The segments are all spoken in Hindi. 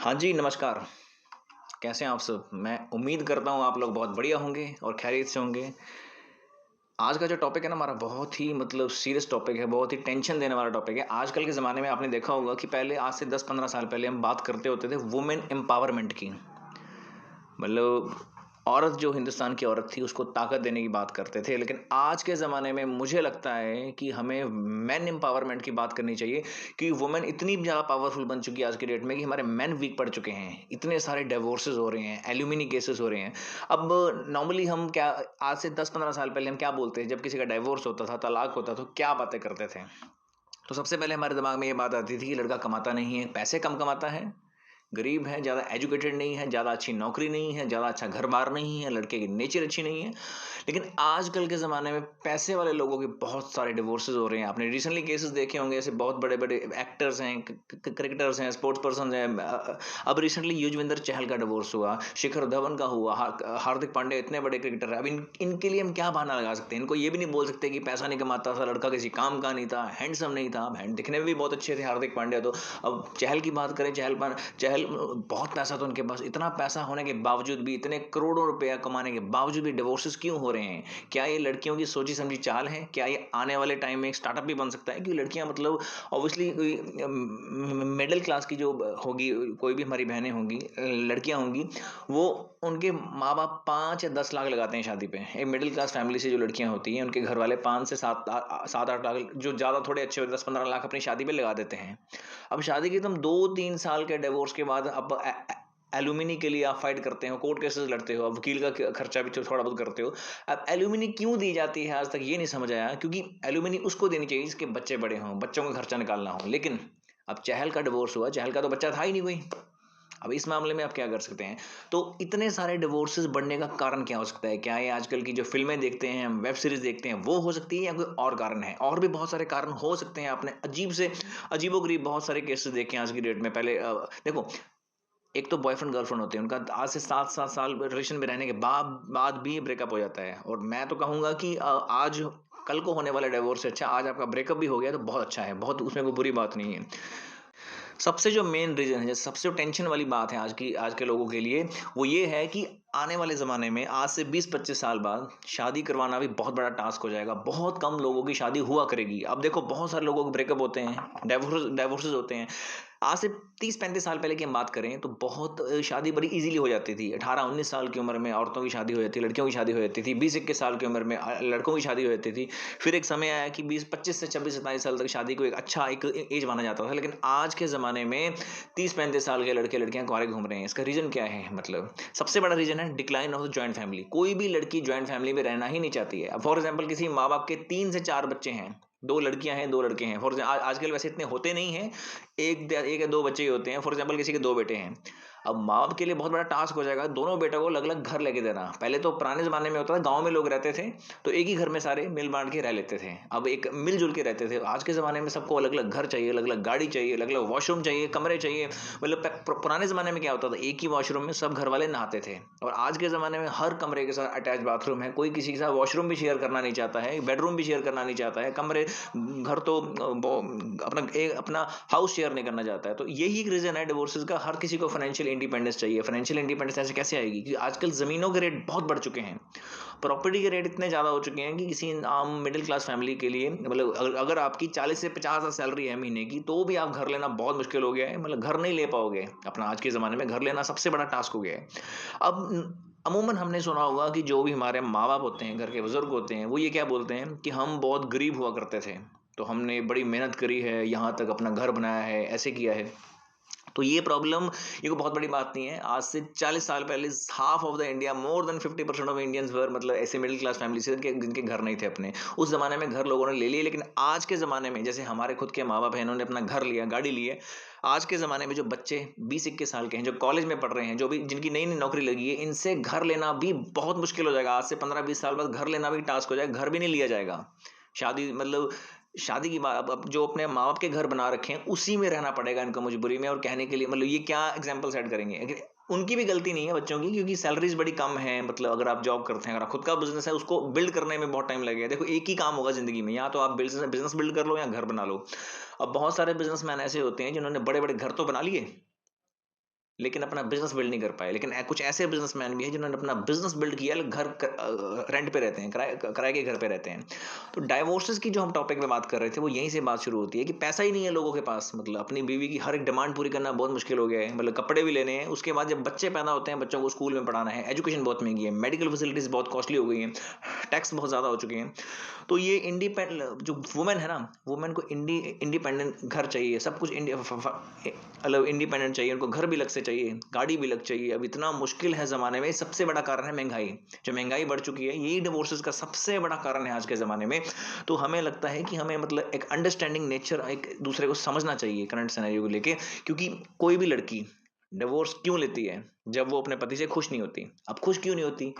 हाँ जी, नमस्कार। कैसे हैं आप सब? मैं उम्मीद करता हूँ आप लोग बहुत बढ़िया होंगे और खैरियत से होंगे। आज का जो टॉपिक है ना हमारा बहुत ही सीरियस टॉपिक है, बहुत ही टेंशन देने वाला टॉपिक है। आजकल के ज़माने में आपने देखा होगा कि पहले आज से 10-15 साल पहले हम बात करते होते थे वुमेन एम्पावरमेंट की। मतलब औरत जो हिंदुस्तान की औरत थी उसको ताकत देने की बात करते थे। लेकिन आज के ज़माने में मुझे लगता है कि हमें मेन एम्पावरमेंट की बात करनी चाहिए कि वुमेन इतनी ज़्यादा पावरफुल बन चुकी है आज की डेट में कि हमारे मेन वीक पड़ चुके हैं। इतने सारे डिवोर्सेज़ हो रहे हैं, एल्यूमिनी केसेज़ हो रहे हैं। अब नॉर्मली हम क्या आज से 10-15 साल पहले हम क्या बोलते हैं जब किसी का डिवोर्स होता था, तलाक होता था तो क्या बातें करते थे? तो सबसे पहले हमारे दिमाग में ये बात आती थी कि लड़का कमाता नहीं है, पैसे कम कमाता है, गरीब है, ज़्यादा एजुकेटेड नहीं है, ज़्यादा अच्छी नौकरी नहीं है, ज़्यादा अच्छा घर-बार नहीं है, लड़के की नेचर अच्छी नहीं है। लेकिन आजकल के ज़माने में पैसे वाले लोगों के बहुत सारे डिवोर्सेज़ हो रहे हैं। आपने रिसेंटली केसेस देखे होंगे ऐसे बहुत बड़े-बड़े एक्टर्स हैं, क्रिकेटर्स हैं, स्पोर्ट्स पर्सन्स हैं। अब रिसेंटली युजवेंद्र चहल का डिवोर्स हुआ, शिखर धवन का हुआ, हार्दिक पांड्या इतने बड़े क्रिकेटर हैं। अब इनके लिए हम क्या बहाना लगा सकते हैं? इनको ये भी नहीं बोल सकते कि पैसा नहीं कमाता था, लड़का किसी काम का नहीं था, हैंडसम नहीं था। दिखने में भी बहुत अच्छे थे हार्दिक पांड्या तो। अब चहल की बात करें, चहल बहुत पैसा था उनके पास। इतना पैसा होने के बावजूद भी, इतने करोड़ों रुपया कमाने के बावजूद भी डिवोर्सेस क्यों हो रहे हैं? क्या ये लड़कियों की सोची समझी चाल है? क्या ये आने वाले टाइम में एक स्टार्टअप भी बन सकता है कि लड़कियां मतलब ऑब्वियसली कोई मिडिल क्लास की जो होगी, कोई भी हमारी बहनें होंगी, लड़कियां होंगी, वो उनके माँ बाप 5 या 10 लाख लगाते हैं शादी पे। एक मिडिल क्लास फैमिली से जो लड़कियां होती हैं उनके घर वाले 5 से 7 8 लाख, जो ज़्यादा थोड़े अच्छे होते 10-15 लाख अपनी शादी पे लगा देते हैं। अब शादी के तुम 2-3 साल के डिवोर्स के बाद अब एलुमिनी के लिए आप फाइट करते हो, कोर्ट केसेस लड़ते हो, अब वकील का खर्चा भी थोड़ा बहुत करते हो। अब एलुमिनी क्यों दी जाती है आज तक ये नहीं समझ आया, क्योंकि एलुमिनी उसको देनी चाहिए जिसके बच्चे बड़े हों, बच्चों का खर्चा निकालना हो। लेकिन अब चहल का डिवोर्स हुआ, चहल का तो बच्चा था ही नहीं कोई। अब इस मामले में आप क्या कर सकते हैं? तो इतने सारे डिवोर्सेस बढ़ने का कारण क्या हो सकता है? क्या ये आजकल की जो फ़िल्में देखते हैं, हम वेब सीरीज़ देखते हैं, वो हो सकती है या कोई और कारण है? और भी बहुत सारे कारण हो सकते हैं। आपने अजीबो-गरीब बहुत सारे केसेस देखे हैं आज की डेट में। पहले देखो, एक तो बॉयफ्रेंड गर्लफ्रेंड होते हैं, उनका आज से 7-7 साल रिलेशन में रहने के बाद भी ब्रेकअप हो जाता है। और मैं तो कहूँगा कि आज कल को होने वाला डिवोर्स से अच्छा आज आपका ब्रेकअप भी हो गया तो बहुत अच्छा है, बहुत उसमें कोई बुरी बात नहीं है। सबसे जो मेन रीज़न है, सबसे जो टेंशन वाली बात है आज के लोगों के लिए, वो ये है कि आने वाले ज़माने में आज से 20-25 साल बाद शादी करवाना भी बहुत बड़ा टास्क हो जाएगा। बहुत कम लोगों की शादी हुआ करेगी। अब देखो बहुत सारे लोगों के ब्रेकअप होते हैं, डिवोर्सेस होते हैं। आज से 30-35 साल पहले की हम बात करें तो बहुत शादी बड़ी ईज़िली हो जाती थी। 18-19 साल की उम्र में औरतों की शादी हो जाती थी, लड़कियों की शादी हो जाती थी। 20-21 साल की उम्र में लड़कों की शादी हो जाती थी। फिर एक समय आया कि 25 से 26-27 साल तक शादी को एक अच्छा एक एज माना जाता था। लेकिन आज के ज़माने में 30-35 साल के लड़के-लड़कियाँ कुंवारे घूम रहे हैं। इसका रीज़न क्या है? मतलब सबसे बड़ा रीज़न है decline of the joint family. कोई भी लड़की जॉइंट फैमिली में रहना ही नहीं चाहती है। अब फॉर एग्ज़ाम्पल किसी माँ-बाप के 3 से 4 बच्चे हैं, 2 लड़कियाँ हैं, 2 लड़के हैं। आजकल वैसे इतने होते नहीं हैं, 1 या 2 बच्चे ही होते हैं। फॉर एग्ज़ाम्पल किसी के 2 बेटे हैं। अब माँ-बाप के लिए बहुत बड़ा टास्क हो जाएगा दोनों बेटों को अलग-अलग घर लेके देना। पहले तो पुराने ज़माने में होता था, गाँव में लोग रहते थे, तो एक ही घर में सारे मिल-बाँट के रह लेते थे। अब एक मिल-जुल के रहते थे। आज के ज़माने में सबको अलग-अलग घर चाहिए, अलग-अलग गाड़ी चाहिए, अलग-अलग वॉशरूम चाहिए, कमरे चाहिए। मतलब पुराने ज़माने में क्या होता था, एक ही वॉशरूम में सब घर वाले नहाते थे। और आज के ज़माने में हर कमरे के साथ अटैच बाथरूम है। कोई किसी के साथ वॉशरूम भी शेयर करना नहीं चाहता है, बेडरूम भी शेयर करना नहीं चाहता है। घर तो अपना हाउस शेयर नहीं करना चाहता है। तो यही एक रीज़न है डिवोर्सेस का। हर किसी को फाइनेंशियल इंडिपेंडेंस चाहिए। फाइनेंशियल इंडिपेंडेंस ऐसे कैसे आएगी? कि आजकल ज़मीनों के रेट बहुत बढ़ चुके हैं। प्रॉपर्टी के रेट इतने ज़्यादा हो चुके हैं कि किसी आम मिडिल क्लास फैमिली के लिए मतलब अगर आपकी 40 से 50 हज़ार सैलरी है महीने की, तो भी आप घर लेना बहुत मुश्किल हो गया है। मतलब घर नहीं ले पाओगे अपना। आज के ज़माने में घर लेना सबसे बड़ा टास्क हो गया है। अब अमूमन हमने सुना होगा कि जो भी हमारे माँ-बाप होते हैं, घर के बुज़ुर्ग होते हैं, वो ये क्या बोलते हैं कि हम बहुत गरीब हुआ करते थे, तो हमने बड़ी मेहनत करी है, यहाँ तक अपना घर बनाया है, ऐसे किया है। तो ये कोई बहुत बड़ी बात नहीं है। आज से 40 साल पहले half of the India, more than 50% of Indians were मतलब ऐसे मिडिल क्लास फैमिली से जिनके घर नहीं थे अपने। उस ज़माने में घर लोगों ने ले लिए। लेकिन आज के ज़माने में जैसे हमारे खुद के माँ-बाप हैं, इन्होंने अपना घर लिया, गाड़ी ली है। आज के ज़माने में जो बच्चे 20-21 साल के हैं, जो कॉलेज में पढ़ रहे हैं, जो भी जिनकी नई-नई नौकरी लगी है, इनसे घर लेना भी बहुत मुश्किल हो जाएगा। आज से 15-20 साल बाद घर लेना भी टास्क हो जाएगा, घर भी नहीं लिया जाएगा। शादी की बात अब जो अपने माँ-बाप के घर बना रखे हैं, उसी में रहना पड़ेगा इनको मजबूरी में। और कहने के लिए मतलब ये क्या एग्ज़ाम्पल सेट करेंगे? उनकी भी गलती नहीं है बच्चों की, क्योंकि सैलरीज़ बड़ी कम है। मतलब अगर आप जॉब करते हैं, अगर आप खुद का बिज़नेस है, उसको बिल्ड करने में बहुत टाइम लगेगा। देखो एक ही काम होगा ज़िंदगी में, या तो आप बिज़नेस बिल्ड कर लो या घर बना लो। अब बहुत सारे बिज़नेसमैन ऐसे होते हैं जिन्होंने बड़े-बड़े घर तो बना लिए, लेकिन अपना बिजनेस बिल्ड नहीं कर पाए। लेकिन कुछ ऐसे बिजनेसमैन भी हैं जिन्होंने अपना बिजनेस बिल्ड किया, घर रेंट पे रहते हैं, किराए के घर पे रहते हैं। तो डाइवोर्सेस की जो हम टॉपिक पे बात कर रहे थे, वो यहीं से बात शुरू होती है कि पैसा ही नहीं है लोगों के पास। मतलब अपनी बीवी की हर एक डिमांड पूरी करना बहुत मुश्किल हो गया है। मतलब कपड़े भी लेने हैं, उसके बाद जब बच्चे पैदा होते हैं, बच्चों को स्कूल में पढ़ाना है, एजुकेशन बहुत महंगी है, मेडिकल फैसिलिटीज़ बहुत कॉस्टली हो गई हैं, टैक्स बहुत ज़्यादा हो चुके हैं। तो ये इंडिपेंडेंट जो वुमेन है ना, वुमेन को इंडिपेंडेंट घर चाहिए, सब कुछ मतलब इंडिपेंडेंट चाहिए, उनको घर भी अलग से चाहिए, गाड़ी भी अलग चाहिए। अब इतना मुश्किल है ज़माने में, सबसे बड़ा कारण है महंगाई। जो महंगाई बढ़ चुकी है, यही डिवोर्सेस का सबसे बड़ा कारण है आज के ज़माने में। तो हमें लगता है कि हमें मतलब एक अंडरस्टैंडिंग नेचर, एक दूसरे को समझना चाहिए करंट सिनेरियो को लेके। क्योंकि कोई भी लड़की डिवोर्स क्यों लेती है? जब वो अपने पति से खुश नहीं होती। अब खुश क्यों नहीं होती?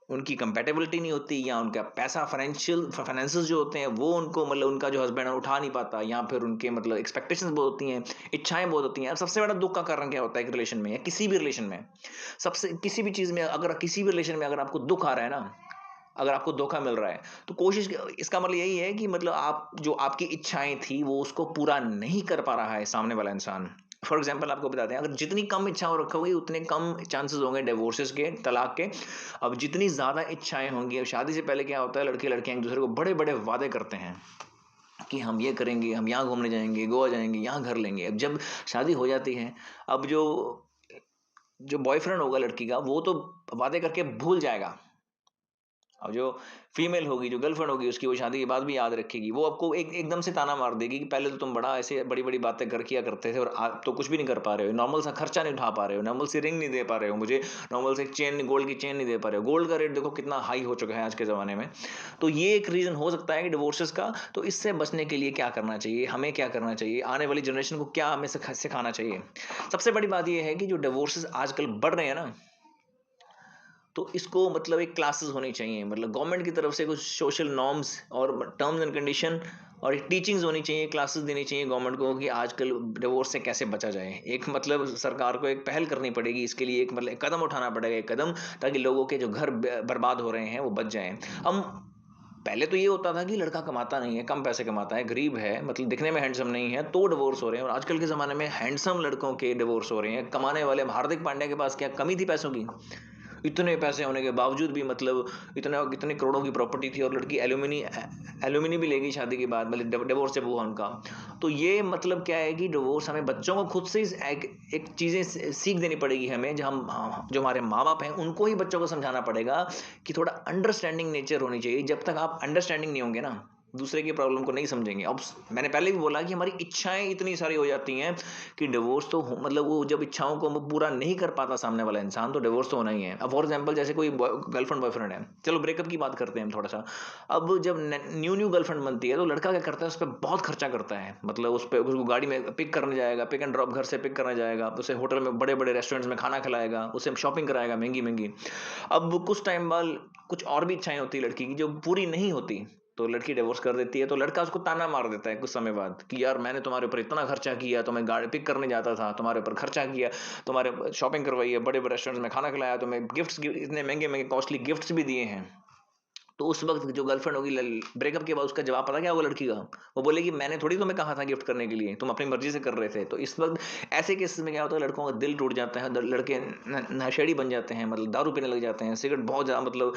उनकी कंपैटिबिलिटी नहीं होती, या उनका पैसा, फाइनेंसेस जो होते हैं वो उनको, मतलब उनका जो हस्बैंड है उठा नहीं पाता, या फिर उनके मतलब एक्सपेक्टेशंस बहुत होती हैं, इच्छाएं बहुत होती हैं। और सबसे बड़ा दुख का कारण क्या होता है एक रिलेशन में या किसी भी रिलेशन में? सबसे किसी भी चीज़ में, अगर किसी भी रिलेशन में अगर आपको दुख आ रहा है ना, अगर आपको धोखा मिल रहा है, तो कोशिश, इसका मतलब यही है कि मतलब आप जो आपकी इच्छाएं थी वो उसको पूरा नहीं कर पा रहा है सामने वाला इंसान। फॉर एग्जाम्पल आपको बताते हैं, अगर जितनी कम इच्छाओं रखोगे उतने कम चांसेस होंगे डिवोर्सेस के, तलाक के। अब जितनी ज़्यादा इच्छाएं होंगी, अब शादी से पहले क्या होता है, लड़के लड़कियां एक दूसरे को बड़े बड़े वादे करते हैं कि हम ये करेंगे, हम यहाँ घूमने जाएंगे, गोवा जाएंगे, यहाँ घर लेंगे। अब जब शादी हो जाती है, अब जो जो बॉयफ्रेंड होगा लड़की का, वो तो वादे करके भूल जाएगा। और जो फीमेल होगी, जो गर्लफ्रेंड होगी उसकी, वो शादी के बाद भी याद रखेगी। वो आपको एकदम से ताना मार देगी कि पहले तो तुम बड़ा ऐसे बड़ी बड़ी बातें कर किया करते थे, और आप तो कुछ भी नहीं कर पा रहे हो, नॉर्मल सा खर्चा नहीं उठा पा रहे हो, नॉर्मल सी रिंग नहीं दे पा रहे हो मुझे, नॉर्मल से चेन, गोल्ड की चेन नहीं दे पा रहे हो। गोल्ड का रेट देखो कितना हाई हो चुका है आज के ज़माने में। तो ये एक रीज़न हो सकता है कि डिवोर्सेस का। तो इससे बचने के लिए क्या करना चाहिए, हमें क्या करना चाहिए, आने वाली जनरेशन को क्या हमें सिखाना चाहिए? सबसे बड़ी बात यह है कि जो डिवोर्सेस आजकल बढ़ रहे हैं ना, तो इसको मतलब एक क्लासेस होनी चाहिए, मतलब गवर्नमेंट की तरफ से कुछ सोशल नॉर्म्स और टर्म्स एंड कंडीशन और एक टीचिंग्स होनी चाहिए, क्लासेस देनी चाहिए गवर्नमेंट को कि आजकल डिवोर्स से कैसे बचा जाए। एक मतलब सरकार को एक पहल करनी पड़ेगी इसके लिए, एक मतलब एक कदम उठाना पड़ेगा, एक कदम, ताकि लोगों के जो घर बर्बाद हो रहे हैं वो बच जाएं। हम पहले तो ये होता था कि लड़का कमाता नहीं है, कम पैसे कमाता है, गरीब है, मतलब दिखने में हैंडसम नहीं है, तो डिवोर्स हो रहे हैं। और आजकल के ज़माने में हैंडसम लड़कों के डिवोर्स हो रहे हैं। कमाने वाले, हार्दिक पांड्या के पास क्या कमी थी पैसों की? इतने पैसे होने के बावजूद भी, मतलब इतना कितने करोड़ों की प्रॉपर्टी थी, और लड़की एल्यूमिनी भी लेगी शादी के बाद, मतलब डिवोर्स जब हुआ उनका। तो ये मतलब क्या है कि डिवोर्स, हमें बच्चों को खुद से एक चीज़ें सीख देनी पड़ेगी हमें, जो हमारे माँ बाप हैं उनको ही बच्चों को समझाना पड़ेगा कि थोड़ा अंडरस्टैंडिंग नेचर होनी चाहिए। जब तक आप अंडरस्टैंडिंग नहीं होंगे ना, दूसरे की प्रॉब्लम को नहीं समझेंगे। अब मैंने पहले भी बोला कि हमारी इच्छाएं इतनी सारी हो जाती हैं कि डिवोर्स तो मतलब वो जब इच्छाओं को पूरा नहीं कर पाता सामने वाला इंसान, तो डिवोर्स तो होना ही है। अब फॉर एग्जांपल जैसे कोई गर्लफ्रेंड बॉयफ्रेंड है, चलो ब्रेकअप की बात करते हैं हम थोड़ा सा। अब जब न्यू गर्लफ्रेंड बनती है, तो लड़का क्या करता है, उस पर बहुत खर्चा करता है। मतलब उस पर, उसको गाड़ी में पिक करने जाएगा, पिक एंड ड्रॉप, घर से पिक करने जाएगा, उसे होटल में, बड़े बड़े रेस्टोरेंट्स में खाना खिलाएगा, उसे शॉपिंग कराएगा महंगी महंगी। अब कुछ टाइम बाद कुछ और भी इच्छाएं होती है लड़की की जो पूरी नहीं होती, तो लड़की डिवोर्स कर देती है। तो लड़का उसको ताना मार देता है कुछ समय बाद कि यार मैंने तुम्हारे ऊपर इतना खर्चा किया, तो मैं गाड़ी पिक करने जाता था, तुम्हारे ऊपर खर्चा किया, तुम्हारे शॉपिंग करवाई है, बड़े बड़े रेस्टोरेंट्स में खाना खिलाया, तुम्हें गिफ्ट्स, इतने महंगे महंगे कॉस्टली गिफ्ट्स भी दिए हैं। तो उस वक्त जो गर्लफ्रेंड होगी, ब्रेकअप के बाद उसका जवाब पता क्या होगा लड़की का? वो बोलेगी मैंने थोड़ी तुम्हें कहा था गिफ्ट करने के लिए, तुम अपनी मर्जी से कर रहे थे। तो इस वक्त ऐसे केसेस में क्या होता है, लड़कों का दिल टूट जाता है, लड़के नशेड़ी बन जाते हैं, मतलब दारू पीने लग जाते हैं, सिगरेट बहुत ज़्यादा, मतलब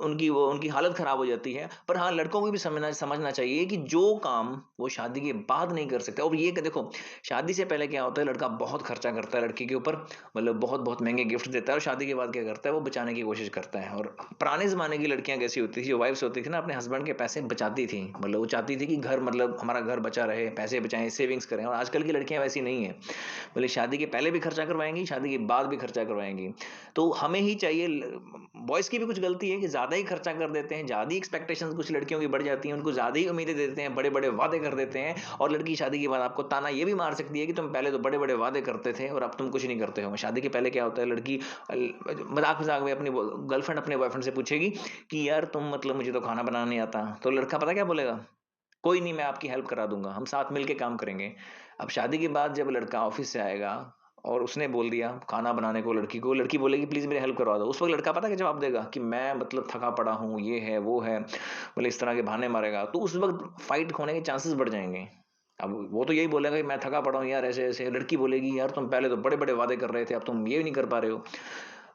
उनकी हालत ख़राब हो जाती है। पर हाँ, लड़कों को भी समझना चाहिए कि जो काम वो शादी के बाद नहीं कर सकते। और ये कि देखो, शादी से पहले क्या होता है, लड़का बहुत खर्चा करता है लड़की के ऊपर, मतलब बहुत बहुत महंगे गिफ्ट देता है, और शादी के बाद क्या करता है, वो बचाने की कोशिश करता है। और पुराने ज़माने की लड़कियां कैसी होती थी, जो वाइफ्स होती थी ना, अपने हस्बैंड के पैसे बचाती थी। मतलब वो चाहती थी कि घर, मतलब हमारा घर बचा रहे, पैसे बचाएं, सेविंग्स करें। और आजकल की लड़कियां वैसी नहीं है, बोले शादी के पहले भी खर्चा करवाएंगी, शादी के बाद भी खर्चा करवाएंगी। तो हमें ही चाहिए, बॉयज़ की भी कुछ गलती है कि ज़्यादा ही खर्चा कर देते हैं, ज़्यादा ही एक्सपेक्टेशंस कुछ लड़कियों की बढ़ जाती हैं, उनको ज़्यादा ही उम्मीदें देते हैं, बड़े बड़े वादे कर देते हैं। और लड़की शादी के बाद आपको ताना ये भी मार सकती है कि तुम पहले तो बड़े बड़े वादे करते थे और अब तुम कुछ नहीं करते हो। शादी के पहले क्या होता है, लड़की मजाक मजाक में अपनी गर्लफ्रेंड अपने बॉयफ्रेंड से पूछेगी कि यार तुम, मतलब मुझे तो खाना बनाना नहीं आता। तो लड़का पता क्या बोलेगा, कोई नहीं, मैं आपकी हेल्प करा दूंगा, हम साथ मिलके काम करेंगे। अब शादी के बाद जब लड़का ऑफिस से आएगा और उसने बोल दिया खाना बनाने को लड़की को, लड़की बोलेगी प्लीज़ मेरी हेल्प करवा दो, उस वक्त लड़का पता क्या जवाब देगा कि मैं मतलब थका पड़ा हूँ, ये है वो है, मतलब इस तरह के बहाने मारेगा। तो उस वक्त फाइट होने के चांसेस बढ़ जाएंगे। अब वो तो यही बोलेगा कि मैं थका पड़ा हूँ यार, ऐसे-ऐसे। लड़की बोलेगी यार तुम पहले तो बड़े-बड़े वादे कर रहे थे, अब तुम ये नहीं कर पा रहे हो।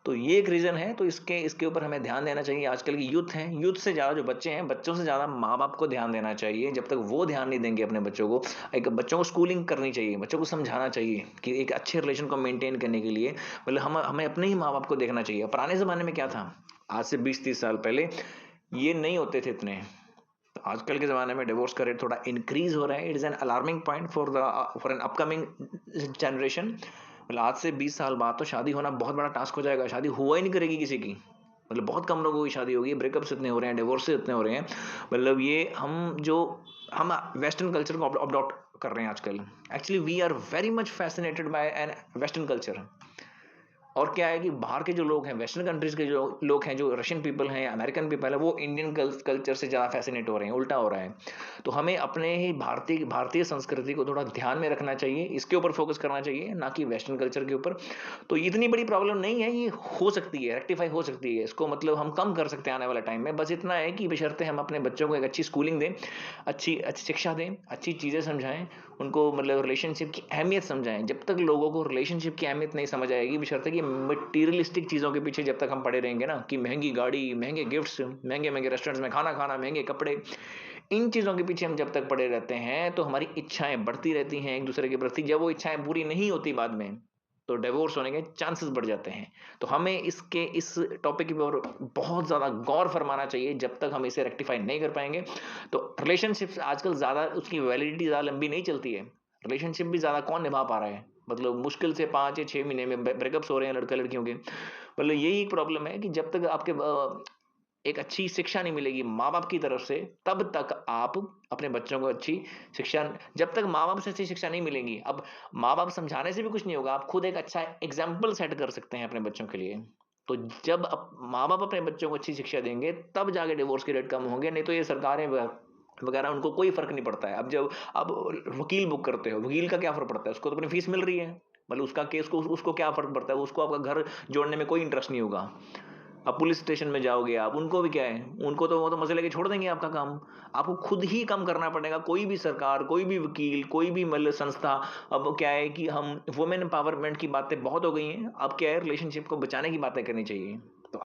तो ये एक रीज़न है, तो इसके ऊपर हमें ध्यान देना चाहिए। आजकल की यूथ है, यूथ से ज़्यादा जो बच्चे हैं, बच्चों से ज़्यादा माँ-बाप को ध्यान देना चाहिए। जब तक वो ध्यान नहीं देंगे अपने बच्चों को, एक बच्चों को स्कूलिंग करनी चाहिए, बच्चों को समझाना चाहिए कि एक अच्छे रिलेशन को मेंटेन करने के लिए मतलब हमें अपने ही माँ-बाप को देखना चाहिए। पुराने ज़माने में क्या था, आज से 20-30 साल पहले ये नहीं होते थे इतने। तो आजकल के ज़माने में डिवोर्स का रेट थोड़ा इंक्रीज़ हो रहा है। It is an alarming point for an upcoming generation. मतलब आज से 20 साल बाद तो शादी होना बहुत बड़ा टास्क हो जाएगा, शादी हुआ ही नहीं करेगी किसी की। मतलब बहुत कम लोगों की शादी होगी, ब्रेकअप्स इतने हो रहे हैं, डिवोर्सेस इतने हो रहे हैं। मतलब ये हम वेस्टर्न कल्चर को अडॉप्ट कर रहे हैं आजकल। Actually we are very much fascinated by an western culture. और क्या है कि बाहर के जो लोग हैं, वेस्टर्न कंट्रीज के जो लोग हैं, जो रशियन पीपल हैं, अमेरिकन पीपल है, वो इंडियन कल्चर से ज़्यादा फैसिनेट हो रहे हैं, उल्टा हो रहा है। तो हमें अपने ही भारतीय भारतीय संस्कृति को थोड़ा ध्यान में रखना चाहिए, इसके ऊपर फोकस करना चाहिए, ना कि वेस्टर्न कल्चर के ऊपर। तो इतनी बड़ी प्रॉब्लम नहीं है, ये हो सकती है, रेक्टिफाई हो सकती है, इसको मतलब हम कम कर सकते हैं आने वाले टाइम में। बस इतना है कि बशर्ते हम अपने बच्चों को एक अच्छी स्कूलिंग दें, अच्छी अच्छी शिक्षा दें, अच्छी चीज़ें समझाएं, उनको मतलब रिलेशनशिप की अहमियत समझाएं। जब तक लोगों को रिलेशनशिप की अहमियत नहीं समझ आएगी, बशर्ते कि मटेरियलिस्टिक चीज़ों के पीछे जब तक हम पड़े रहेंगे ना, कि महंगी गाड़ी, महंगे गिफ्ट्स, महंगे महंगे रेस्टोरेंट्स में खाना खाना, महंगे कपड़े, इन चीज़ों के पीछे हम जब तक पड़े रहते हैं तो हमारी इच्छाएं बढ़ती रहती हैं एक दूसरे के प्रति। जब वो इच्छाएं पूरी नहीं होती बाद में, तो डिवोर्स होने के चांसेस बढ़ जाते हैं। तो हमें इस टॉपिक के ऊपर बहुत ज़्यादा गौर फरमाना चाहिए। जब तक हम इसे रेक्टिफाई नहीं कर पाएंगे, तो रिलेशनशिप्स आजकल ज़्यादा उसकी वैलिडिटी ज़्यादा लंबी नहीं चलती है। रिलेशनशिप भी ज़्यादा कौन निभा पा रहा है, मतलब मुश्किल से 5 या 6 महीने में ब्रेकअप्स हो रहे हैं लड़का लड़कियों के। मतलब यही एक प्रॉब्लम है कि जब तक आपके एक अच्छी शिक्षा नहीं मिलेगी माँ बाप की तरफ से, तब तक आप अपने बच्चों को अच्छी शिक्षा, जब तक माँ बाप से अच्छी शिक्षा नहीं मिलेगी, अब माँ बाप समझाने से भी कुछ नहीं होगा, आप खुद एक अच्छा एग्जाम्पल सेट कर सकते हैं अपने बच्चों के लिए। तो जब माँ बाप अपने बच्चों को अच्छी शिक्षा देंगे, तब जाके डिवोर्स के रेट कम होंगे। नहीं तो ये सरकारें वगैरह उनको कोई फर्क नहीं पड़ता है। अब जब आप वकील बुक करते हो, वकील का क्या फर्क पड़ता है, उसको तो अपनी फीस मिल रही है। मतलब उसका केस को उसको क्या फर्क पड़ता है, उसको आपका घर जोड़ने में कोई इंटरेस्ट नहीं होगा। अब पुलिस स्टेशन में जाओगे आप, उनको भी क्या है, उनको तो वो तो मजे लेके छोड़ देंगे आपका काम। आपको खुद ही कम करना पड़ेगा। कोई भी सरकार, कोई भी वकील, कोई भी मतलब संस्था, अब क्या है कि हम वुमेन एम्पावरमेंट की बातें बहुत हो गई हैं, अब क्या है रिलेशनशिप को बचाने की बातें करनी चाहिए।